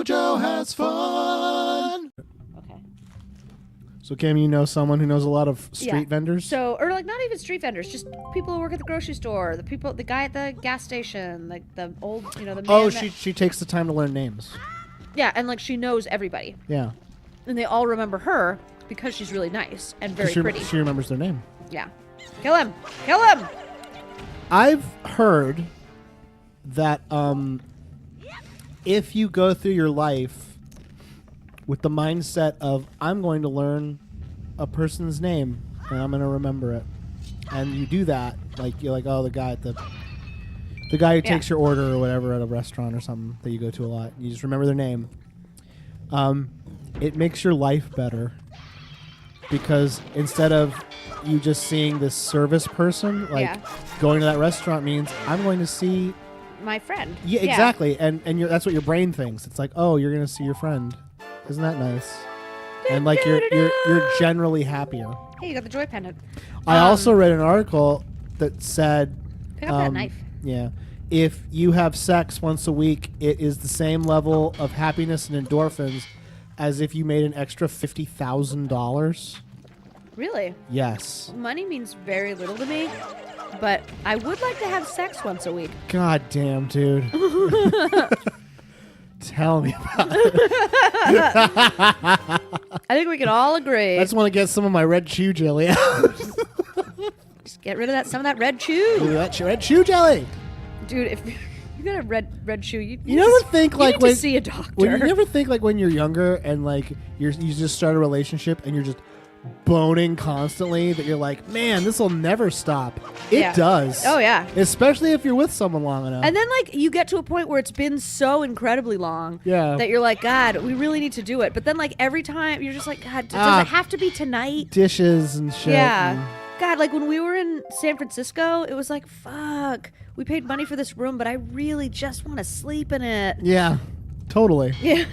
JoJo has fun. Okay. So, Cam, you know someone who knows a lot of street vendors? So, or like not even street vendors, just people who work at the grocery store, the guy at the gas station, like the old, the man. Oh, she takes the time to learn names. Yeah, and like she knows everybody. Yeah. And they all remember her because she's really nice and very pretty. She remembers their name. Yeah. Kill him! Kill him! I've heard that if you go through your life with the mindset of I'm going to learn a person's name and I'm going to remember it, and you do that, like you're like, oh, the guy who takes your order or whatever at a restaurant or something that you go to a lot, you just remember their name. It makes your life better because instead of you just seeing this service person, like going to that restaurant means I'm going to see my friend. Yeah, exactly. And that's what your brain thinks. It's like, oh, you're going to see your friend. Isn't that nice? And like you're generally happier. Hey, you got the joy pendant. I also read an article that said pick up that knife. Yeah. If you have sex once a week, it is the same level of happiness and endorphins as if you made an extra $50,000. Really? Yes. Money means very little to me, but I would like to have sex once a week. God damn, dude. Tell me about it. I think we can all agree. I just want to get some of my red chew jelly out. Just get rid of some of that red chew. That red chew jelly. Dude, if you got a red chew, you never think like when to see a doctor. You never think like when you're younger and like you just start a relationship and you're just boning constantly that you're like, man, this will never stop. It does. Oh yeah. Especially if you're with someone long enough. And then like you get to a point where it's been so incredibly long that you're like, God, we really need to do it. But then like every time you're just like, God, does it have to be tonight? Dishes and shit. Yeah. God, like when we were in San Francisco, it was like, fuck, we paid money for this room, but I really just want to sleep in it. Yeah, totally. Yeah.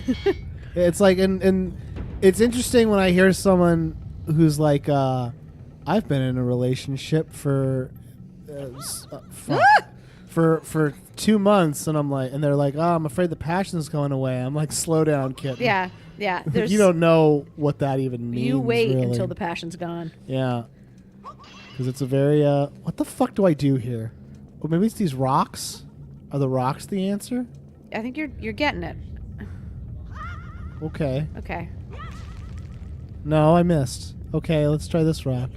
It's like, and it's interesting when I hear someone who's like, I've been in a relationship for 2 months, and I'm like, and they're like, oh, I'm afraid the passion's going away. I'm like, slow down, kid. Yeah. You don't know what that even means. You wait really. until the passion's gone. Yeah. Because it's a very, what the fuck do I do here? Well, maybe it's these rocks. Are the rocks the answer? I think you're getting it. Okay. Okay. No, I missed. Okay, let's try this rock.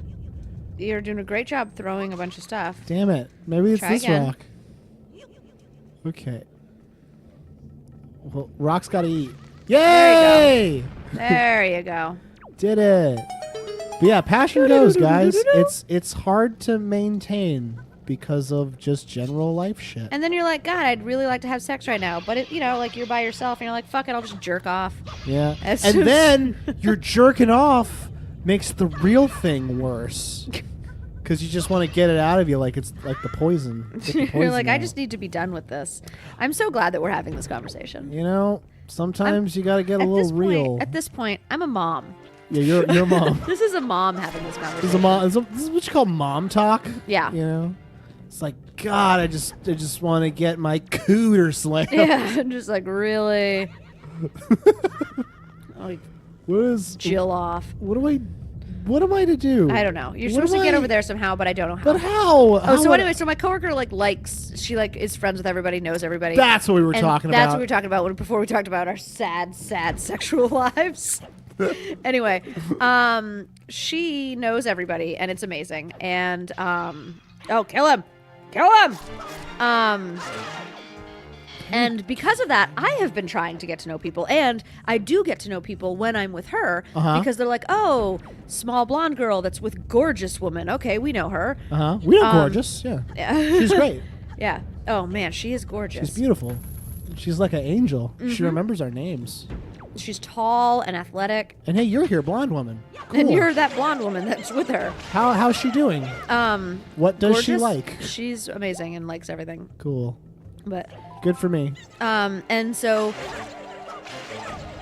You're doing a great job throwing a bunch of stuff. Damn it. Maybe it's Try this again. rock. Okay. Well, rocks gotta eat. Yay! There you go. Did it. But yeah, passion goes, guys. It's hard to maintain because of just general life shit. And then you're like, God, I'd really like to have sex right now. But, like you're by yourself and you're like, fuck it, I'll just jerk off. Yeah. And then your jerking off makes the real thing worse. Because you just want to get it out of you like it's like the poison. You're like, I just need to be done with this. I'm so glad that we're having this conversation. Sometimes you got to get a little real. At this point, I'm a mom. Yeah, you're a mom. This is a mom having this conversation. This is what you call mom talk. Yeah. It's like, God, I just want to get my cooter slammed. Yeah, I'm just like, really? Like, Jill off. What am I to do? I don't know. You're supposed to get over there somehow, but I don't know how. But how? So my coworker she is friends with everybody, knows everybody. That's what we were talking about. That's what we were talking about before we talked about our sad sexual lives. Anyway, she knows everybody, and it's amazing. And kill him! And because of that, I have been trying to get to know people, and I do get to know people when I'm with her because they're like, oh, small blonde girl that's with gorgeous woman. Okay, we know her. We know gorgeous. Yeah. She's great. Yeah. Oh man, she is gorgeous. She's beautiful. She's like an angel. Mm-hmm. She remembers our names. She's tall and athletic. And hey, you're here, blonde woman. Cool. And you're that blonde woman that's with her. How's she doing? What does gorgeous. She like? She's amazing and likes everything. Cool. But good for me. And so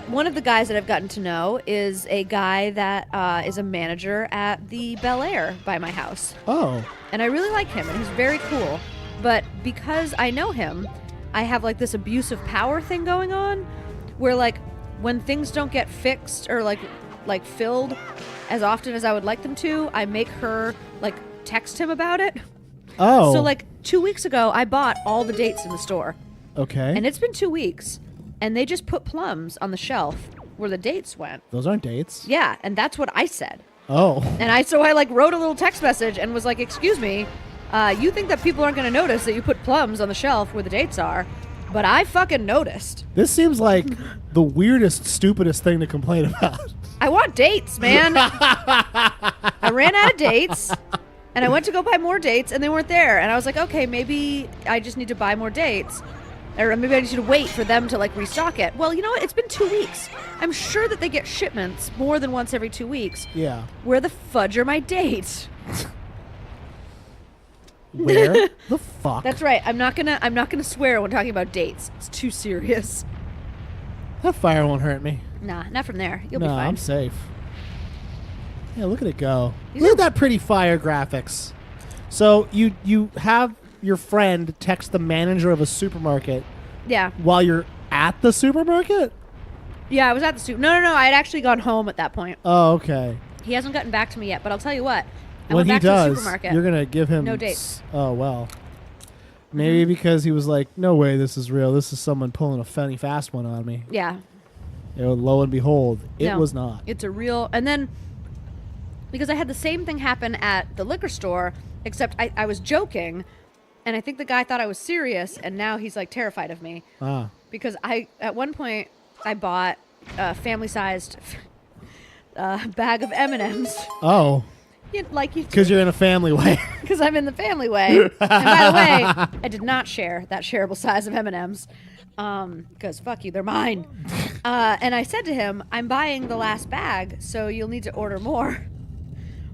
one of the guys that I've gotten to know is a guy that is a manager at the Bel Air by my house. Oh. And I really like him, and he's very cool. But because I know him, I have like this abusive power thing going on where like when things don't get fixed or like filled as often as I would like them to, I make her like text him about it. Oh. So like 2 weeks ago, I bought all the dates in the store. Okay. And it's been 2 weeks, and they just put plums on the shelf where the dates went. Those aren't dates. Yeah, and that's what I said. Oh. And I like wrote a little text message and was like, "Excuse me, you think that people aren't going to notice that you put plums on the shelf where the dates are, but I fucking noticed." This seems like the weirdest, stupidest thing to complain about. I want dates, man. I ran out of dates, and I went to go buy more dates, and they weren't there. And I was like, okay, maybe I just need to buy more dates. Or maybe I just need to wait for them to, like, restock it. Well, you know what? It's been 2 weeks. I'm sure that they get shipments more than once every 2 weeks. Yeah. Where the fudge are my dates? Where the fuck? That's right. I'm not gonna swear when talking about dates. It's too serious. That fire won't hurt me. Nah, not from there. You'll No, be fine. I'm safe. Yeah, look at it go. These Look are- at that pretty fire graphics. So you have your friend text the manager of a supermarket Yeah. while you're at the supermarket? Yeah, I was at the soup. No. I had actually gone home at that point. Oh, okay. He hasn't gotten back to me yet, but I'll tell you what. I When went he back to the does, supermarket. you're gonna give him No dates. Oh well. Maybe because he was like, "No way, this is real. This is someone pulling a funny fast one on me." Yeah. You know, lo and behold, it No, was not. It's a real. And then, because I had the same thing happen at the liquor store, except I was joking, and I think the guy thought I was serious, and now he's like terrified of me. Ah. Because at one point, I bought a family-sized bag of M&Ms. Oh, Like you, because you're in a family way. because I'm in the family way. And by the way, I did not share that shareable size of M&Ms. Because fuck you, they're mine. And I said to him, I'm buying the last bag, so you'll need to order more.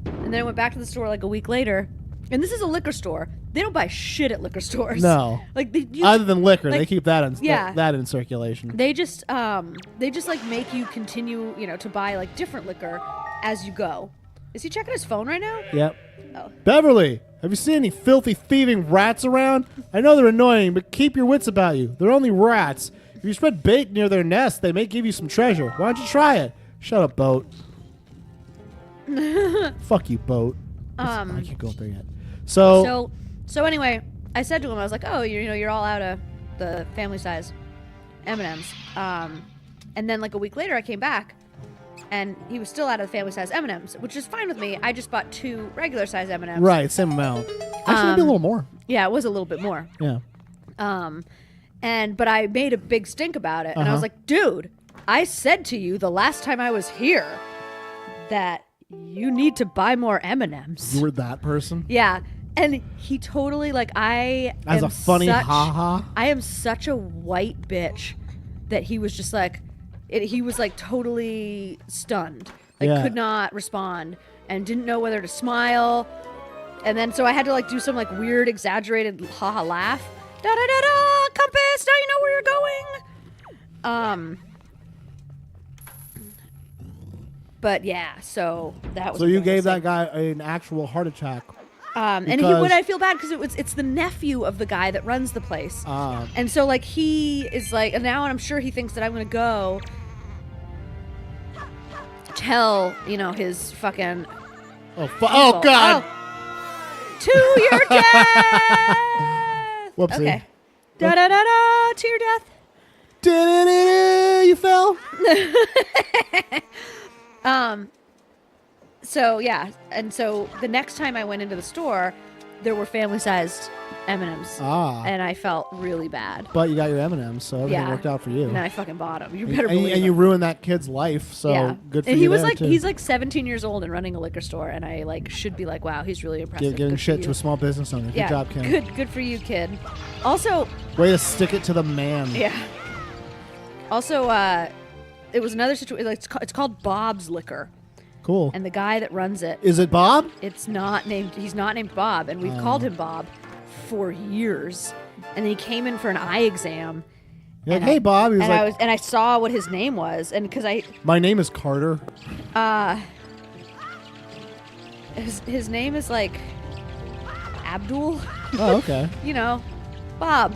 And then I went back to the store like a week later. And this is a liquor store. They don't buy shit at liquor stores. No. Like Other than liquor, they like- keep that in Yeah. that in circulation. They just like make you continue, to buy like different liquor as you go. Is he checking his phone right now? Yep. Oh. Beverly, have you seen any filthy thieving rats around? I know they're annoying, but keep your wits about you. They're only rats. If you spread bait near their nest, they may give you some treasure. Why don't you try it? Shut up, Boat. Fuck you, Boat. I can't go up there yet. So So anyway, I said to him, I was like, "Oh, you're all out of the family size M&Ms." And then like a week later, I came back, and he was still out of the family size M&Ms, which is fine with me. I just bought 2 regular size M&Ms. right, same amount. Actually, maybe a little more. Yeah, it was a little bit more. Yeah. But I made a big stink about it, and I was Uh-huh. like, "Dude, I said to you the last time I was here that you need to buy more M&Ms." You were that person? Yeah. And he totally, like, As a funny ha-ha? I am such a white bitch that he was just like, he was like totally stunned. Like, Yeah. could not respond and didn't know whether to smile. And then, so I had to like do some like weird, exaggerated ha-ha laugh. Da da da da, compass, now you know where you're going. But yeah, so that was. So a you thing to gave say. that guy an actual heart attack. And when I feel bad because it's the nephew of the guy that runs the place, and so like he is like, and now I'm sure he thinks that I'm gonna go tell his fucking Oh uncle. God! To your death. Whoopsie. Okay. Da da da da. To your death. You fell? So yeah, and so the next time I went into the store, there were family-sized M&Ms, and I felt really bad. But you got your M&Ms, so everything worked out for you. And I fucking bought them. You better believe and it. you ruined that kid's life, so Yeah. good for and you. he was there, like, too. he's like 17 years old and running a liquor store, and I like should be like, wow, he's really impressive. giving Good for shit you. to a small business owner. Good Yeah, job, Kim. Good for you, kid. Also, Way to stick it to the man. yeah. Also, it was another situation. Like, it's called Bob's Liquor, Cool. and the guy that runs it, Is it Bob? he's not named Bob, and we've called him Bob for years. And then he came in for an eye exam. You're like, and hey, Bob. He was and like, I saw what his name was, and because my name is Carter. his name is like Abdul. Oh, okay. Bob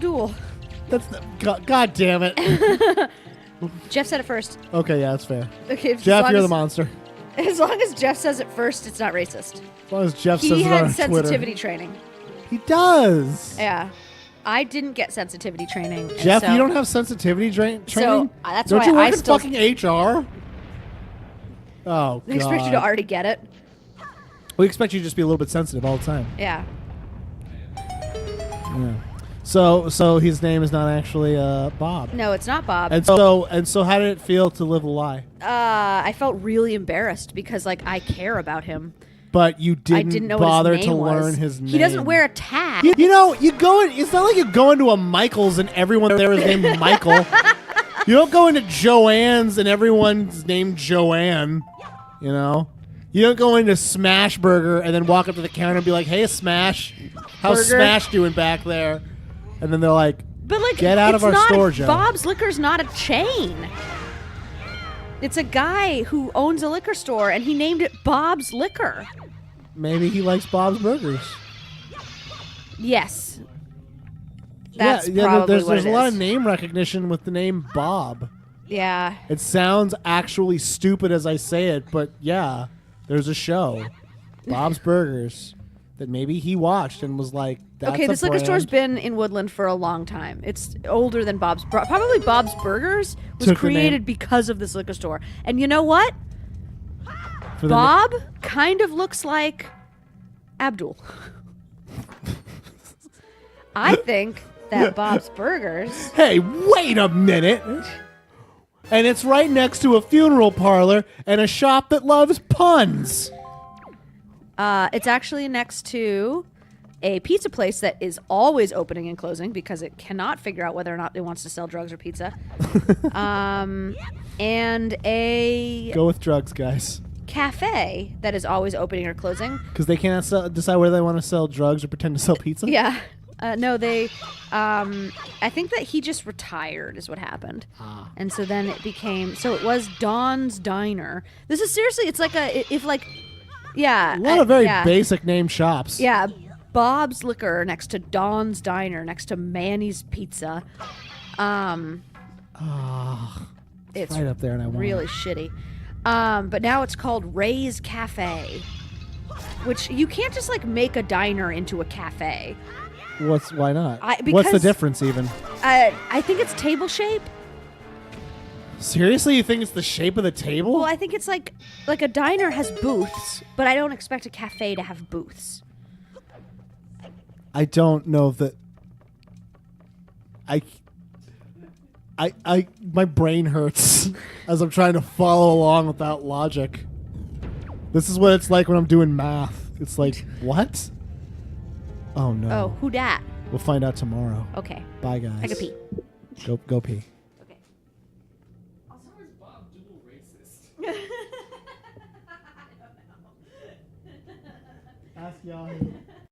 Dool. That's God damn it. Jeff said it first. Okay, yeah, that's fair. Okay, Jeff, you're the monster. As long as Jeff says it first, it's not racist. As long as Jeff says He it had on sensitivity Twitter. training. He does. Yeah. I didn't get sensitivity training. and Jeff, so, you don't have sensitivity training? that's don't why you work I in still fucking HR? Oh, They expect you to already get it. We expect you to just be a little bit sensitive all the time. Yeah. Yeah. So his name is not actually Bob. No, it's not Bob. And so how did it feel to live a lie? I felt really embarrassed because like I care about him. But you I didn't know bother what his name to was. learn his name. He doesn't wear a tag. You know, you go in, it's not like you go into a Michael's and everyone there is named Michael. You don't go into Joanne's and everyone's named Joanne. You know? You don't go into Smash Burger and then walk up to the counter and be like, "Hey, Smash, how's Burger. Smash doing back there?" And then they're like, But like, "Get out of our store, Joe." Bob's Liquor's not a chain. It's a guy who owns a liquor store, and he named it Bob's Liquor. Maybe he likes Bob's Burgers. Yes. That's yeah, probably there's what it a lot is. of name recognition with the name Bob. Yeah. It sounds actually stupid as I say it, but yeah, there's a show, Bob's Burgers, that maybe he watched and was like, "That's Okay, a this liquor brand." store's been in Woodland for a long time. It's older than Bob's. Probably Bob's Burgers was Took the name. created because of this liquor store. And you know what? For the Bob kind of looks like Abdul. I think that Bob's Burgers. Hey, wait a minute! And it's right next to a funeral parlor and a shop that loves puns. It's actually next to a pizza place that is always opening and closing because it cannot figure out whether or not it wants to sell drugs or pizza. And a Go with drugs, guys, cafe that is always opening or closing. because they cannot decide whether they want to sell drugs or pretend to sell pizza. Yeah. No, they. I think that he just retired is what happened, and so then it became. So it was Don's Diner. This is seriously. It's like yeah. A lot of very yeah. basic name shops. Yeah, Bob's Liquor next to Don's Diner next to Manny's Pizza. It's right up there, and I want really it. shitty. But now it's called Ray's Cafe, which you can't just like make a diner into a cafe. Why not? What's the because- difference even? I think it's table shape. Seriously, you think it's the shape of the table? Well, I think it's like a diner has booths, but I don't expect a cafe to have booths. I don't know that. My brain hurts as I'm trying to follow along without logic. This is what it's like when I'm doing math. It's like, what? Oh no. Oh, who dat? We'll find out tomorrow. Okay. Bye, guys. I could pee. Go pee. Okay. Also, is Bob dual racist? Ask Yahoo.